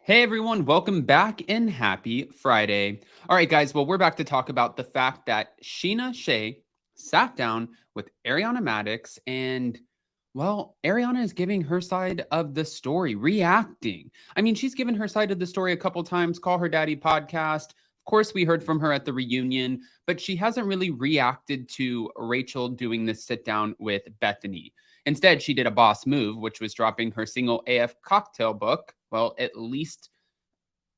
Hey everyone, welcome back and happy Friday. All right, guys, well, we're back to talk about the fact that Sheena Shea sat down with Ariana Madix and, well, Ariana is giving her side of the story, reacting. I mean, she's given her side of the story a couple times, Call Her Daddy podcast. Of course, we heard from her at the reunion, but she hasn't really reacted to Rachel doing this sit down with Bethenny. Instead, she did a boss move, which was dropping her single AF cocktail book. Well, at least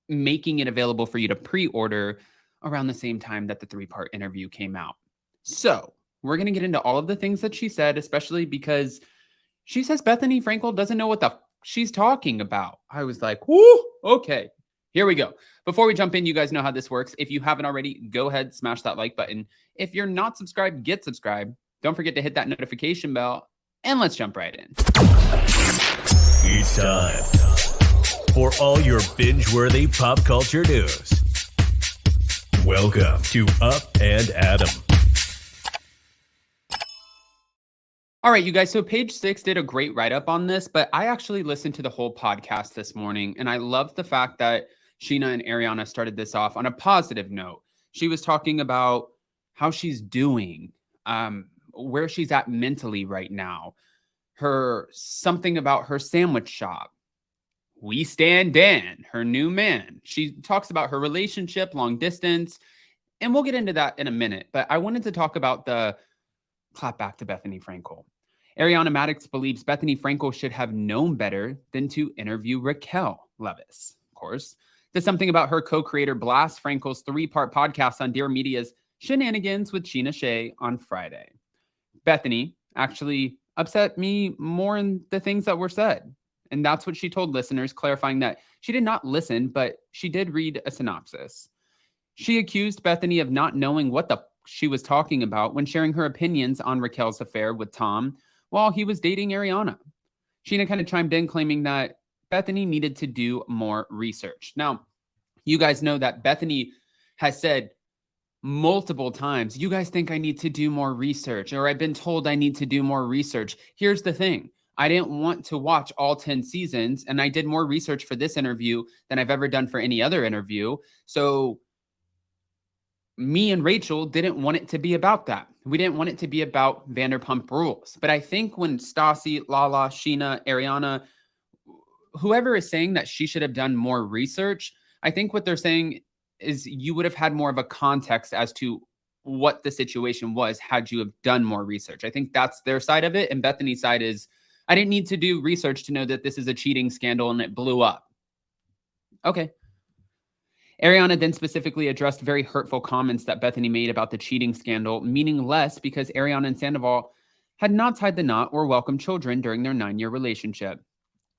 making it available for you to pre-order around the same time that the 3-part interview came out. So we're going to get into all of the things that she said, especially because she says Bethenny Frankel doesn't know what the she's talking about. I was like, whoo, okay, here we go. Before we jump in, you guys know how this works. If you haven't already, go ahead, smash that like button. If you're not subscribed, get subscribed. Don't forget to hit that notification bell, and let's jump right in. It's time for all your binge-worthy pop culture news. Welcome to Up and Adam. All right, you guys. So Page Six did a great write-up on this, but I actually listened to the whole podcast this morning, and I loved the fact that Sheena and Ariana started this off on a positive note. She was talking about how she's doing, where she's at mentally right now, something about her sandwich shop. We stand Dan, her new man. She talks about her relationship, long distance, and we'll get into that in a minute. But I wanted to talk about the clap back to Bethenny Frankel. Ariana Madix believes Bethenny Frankel should have known better than to interview Rachel Leviss, of course. There's something about her co-creator Blast Frankel's 3-part podcast on Dear Media's Shenanigans with Sheena Shea on Friday. Bethenny actually upset me more in the things that were said. And that's what she told listeners, clarifying that she did not listen, but she did read a synopsis. She accused Bethenny of not knowing what the she was talking about when sharing her opinions on Raquel's affair with Tom while he was dating Ariana. Sheena kind of chimed in, claiming that Bethenny needed to do more research. Now, you guys know that Bethenny has said multiple times, you guys think I need to do more research, or I've been told I need to do more research. Here's the thing. I didn't want to watch all 10 seasons, and I did more research for this interview than I've ever done for any other interview. So me and Rachel didn't want it to be about that. We didn't want it to be about Vanderpump Rules. But I think when Stassi, Lala, Sheena, Ariana, whoever is saying that she should have done more research, I think what they're saying is you would have had more of a context as to what the situation was had you have done more research. I think that's their side of it. And Bethenny's side is, I didn't need to do research to know that this is a cheating scandal and it blew up. Okay. Ariana then specifically addressed very hurtful comments that Bethenny made about the cheating scandal, meaning less because Ariana and Sandoval had not tied the knot or welcomed children during their 9-year relationship.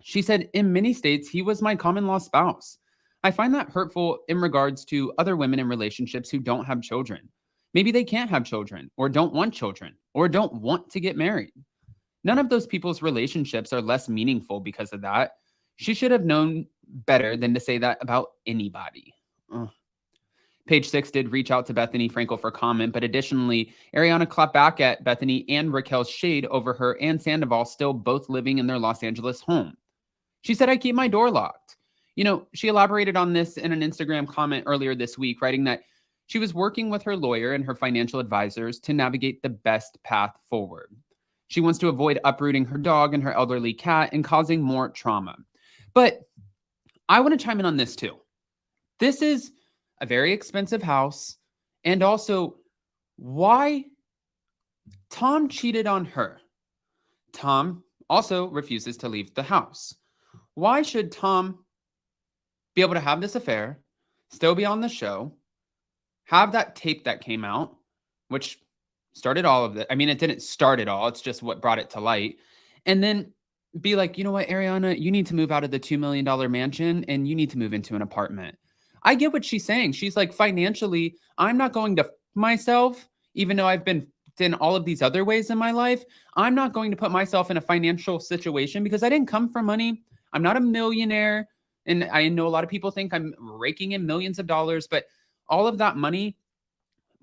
She said, in many states, he was my common law spouse. I find that hurtful in regards to other women in relationships who don't have children. Maybe they can't have children, or don't want children, or don't want to get married. None of those people's relationships are less meaningful because of that. She should have known better than to say that about anybody. Ugh. Page Six did reach out to Bethenny Frankel for comment, but additionally, Ariana clapped back at Bethenny and Raquel's shade over her and Sandoval still both living in their Los Angeles home. She said, I keep my door locked. You know, she elaborated on this in an Instagram comment earlier this week, writing that she was working with her lawyer and her financial advisors to navigate the best path forward. She wants to avoid uprooting her dog and her elderly cat and causing more trauma. But I want to chime in on this too. This is a very expensive house. And also, why Tom cheated on her. Tom also refuses to leave the house. Why should Tom be able to have this affair, still be on the show, have that tape that came out, which started all of it. I mean, it didn't start it all. It's just what brought it to light. And then be like, you know what, Ariana, you need to move out of the $2 million mansion and you need to move into an apartment. I get what she's saying. She's like, financially, I'm not going to myself, even though I've been in all of these other ways in my life. I'm not going to put myself in a financial situation because I didn't come from money. I'm not a millionaire. And I know a lot of people think I'm raking in millions of dollars, but all of that money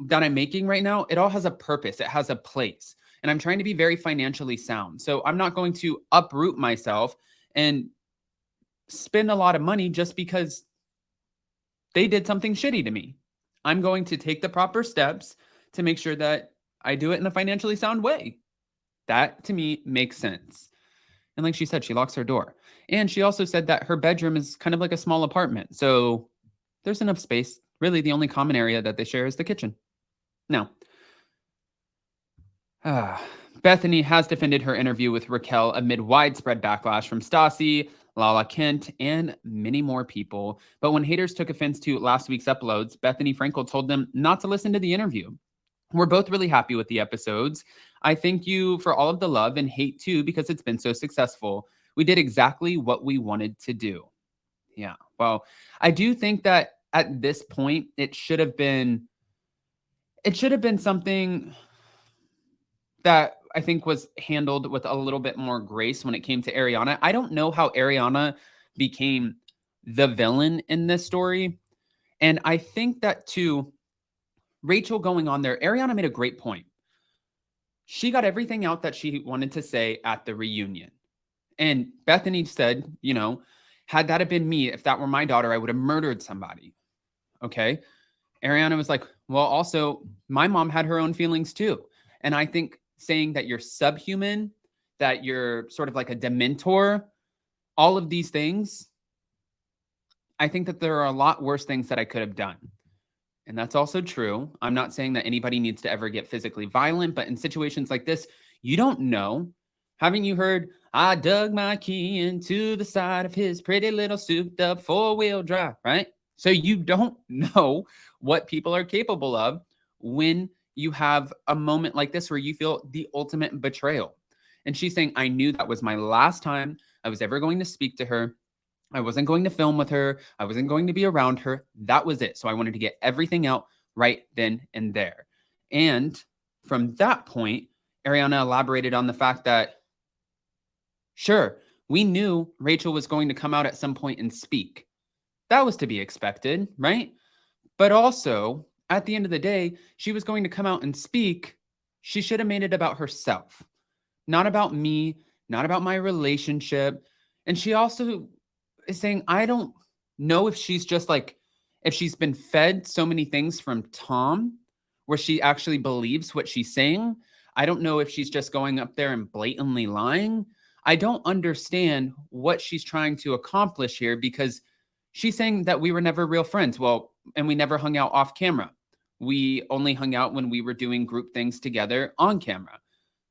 that I'm making right now, it all has a purpose. It has a place. And I'm trying to be very financially sound. So I'm not going to uproot myself and spend a lot of money just because they did something shitty to me. I'm going to take the proper steps to make sure that I do it in a financially sound way. That to me makes sense. And like she said, she locks her door. And she also said that her bedroom is kind of like a small apartment. So there's enough space. Really, the only common area that they share is the kitchen. Now, Bethenny has defended her interview with Raquel amid widespread backlash from Stassi, Lala Kent, and many more people. But when haters took offense to last week's uploads, Bethenny Frankel told them not to listen to the interview. We're both really happy with the episodes. I thank you for all of the love and hate too, because it's been so successful. We did exactly what we wanted to do. Yeah. Well, I do think that at this point, it should have been something that I think was handled with a little bit more grace when it came to Ariana. I don't know how Ariana became the villain in this story. And I think that too, Rachel going on there, Ariana made a great point. She got everything out that she wanted to say at the reunion. And Bethenny said, had that have been me, if that were my daughter, I would have murdered somebody. Okay. Ariana was like, well, also, my mom had her own feelings too. And I think saying that you're subhuman, that you're sort of like a dementor, all of these things, I think that there are a lot worse things that I could have done. And that's also true. I'm not saying that anybody needs to ever get physically violent, but in situations like this, you don't know. Haven't you heard, I dug my key into the side of his pretty little souped up 4-wheel drive, right? So you don't know what people are capable of when you have a moment like this where you feel the ultimate betrayal. And she's saying, I knew that was my last time I was ever going to speak to her. I wasn't going to film with her. I wasn't going to be around her. That was it. So I wanted to get everything out right then and there. And from that point, Ariana elaborated on the fact that, sure, we knew Rachel was going to come out at some point and speak. That was to be expected, right? But also, at the end of the day, she was going to come out and speak. She should have made it about herself, not about me, not about my relationship. And she also is saying, I don't know if she's just like, if she's been fed so many things from Tom where she actually believes what she's saying. I don't know if she's just going up there and blatantly lying. I don't understand what she's trying to accomplish here, because she's saying that we were never real friends. Well, and we never hung out off camera. We only hung out when we were doing group things together on camera.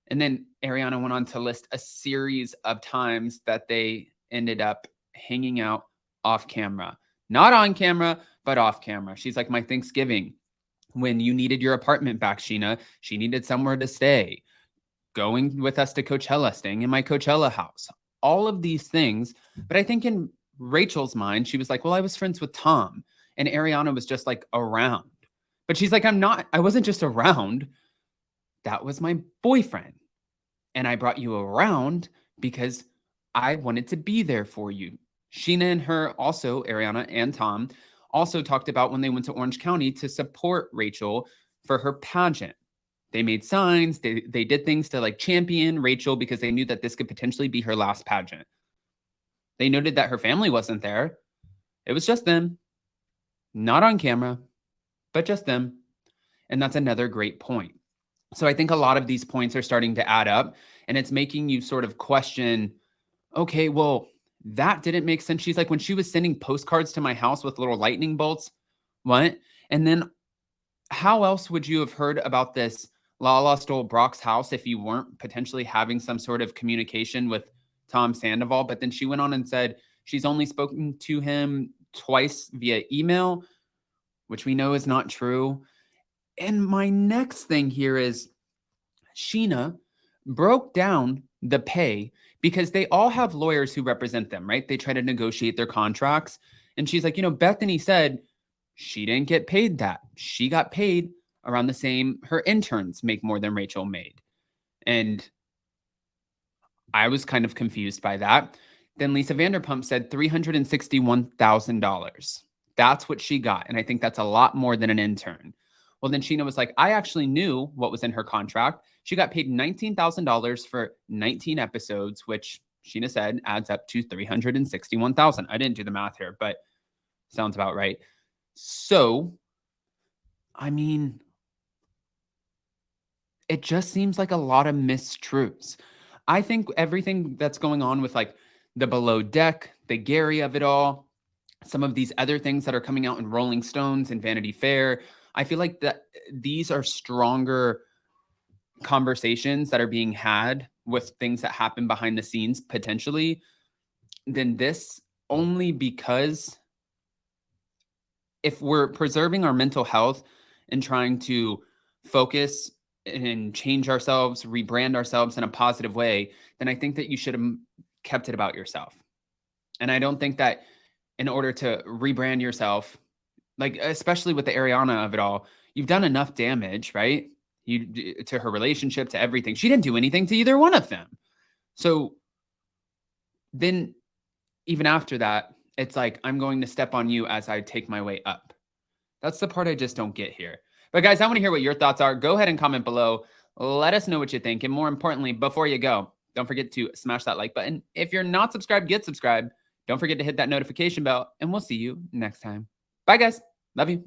And then Ariana went on to list a series of times that they ended up hanging out off camera. Not on camera, but off camera. She's like, my Thanksgiving, when you needed your apartment back, Sheena, she needed somewhere to stay. Going with us to Coachella, staying in my Coachella house. All of these things. But I think in Rachel's mind, she was like, well, I was friends with Tom. And Ariana was just like around. But she's like, I wasn't just around. That was my boyfriend. And I brought you around because I wanted to be there for you. Sheena and her, also Ariana and Tom, also talked about when they went to Orange County to support Rachel for her pageant. They made signs. They did things to like champion Rachel because they knew that this could potentially be her last pageant. They noted that her family wasn't there. It was just them. Not on camera, but just them. And that's another great point. So I think a lot of these points are starting to add up, and it's making you sort of question, okay, well, that didn't make sense. She's like, when she was sending postcards to my house with little lightning bolts, what? And then how else would you have heard about this Lala stole Brock's house if you weren't potentially having some sort of communication with Tom Sandoval? But then she went on and said she's only spoken to him twice via email, which we know is not true. And my next thing here is Sheena broke down the pay because they all have lawyers who represent them, right? They try to negotiate their contracts. And she's like, Bethenny said she didn't get paid that. She got paid around the same. Her interns make more than Rachel made. And I was kind of confused by that. Then Lisa Vanderpump said $361,000. That's what she got. And I think that's a lot more than an intern. Well, then Sheena was like, I actually knew what was in her contract. She got paid $19,000 for 19 episodes, which Sheena said adds up to 361,000. I didn't do the math here, but sounds about right. So, I mean, it just seems like a lot of mistruths. I think everything that's going on with like the below deck, the Gary of it all, some of these other things that are coming out in Rolling Stones and Vanity Fair, I feel like that these are stronger conversations that are being had with things that happen behind the scenes potentially than this, only because if we're preserving our mental health and trying to focus and change ourselves, rebrand ourselves in a positive way, then I think that you should have kept it about yourself. And I don't think that in order to rebrand yourself, like especially with the Ariana of it all, you've done enough damage, right? To her relationship, to everything. She didn't do anything to either one of them. So then even after that, it's like, I'm going to step on you as I take my way up. That's the part I just don't get here. But guys, I want to hear what your thoughts are. Go ahead and comment below. Let us know what you think. And more importantly, before you go, don't forget to smash that like button. If you're not subscribed, get subscribed. Don't forget to hit that notification bell, and we'll see you next time. Bye, guys. Love you.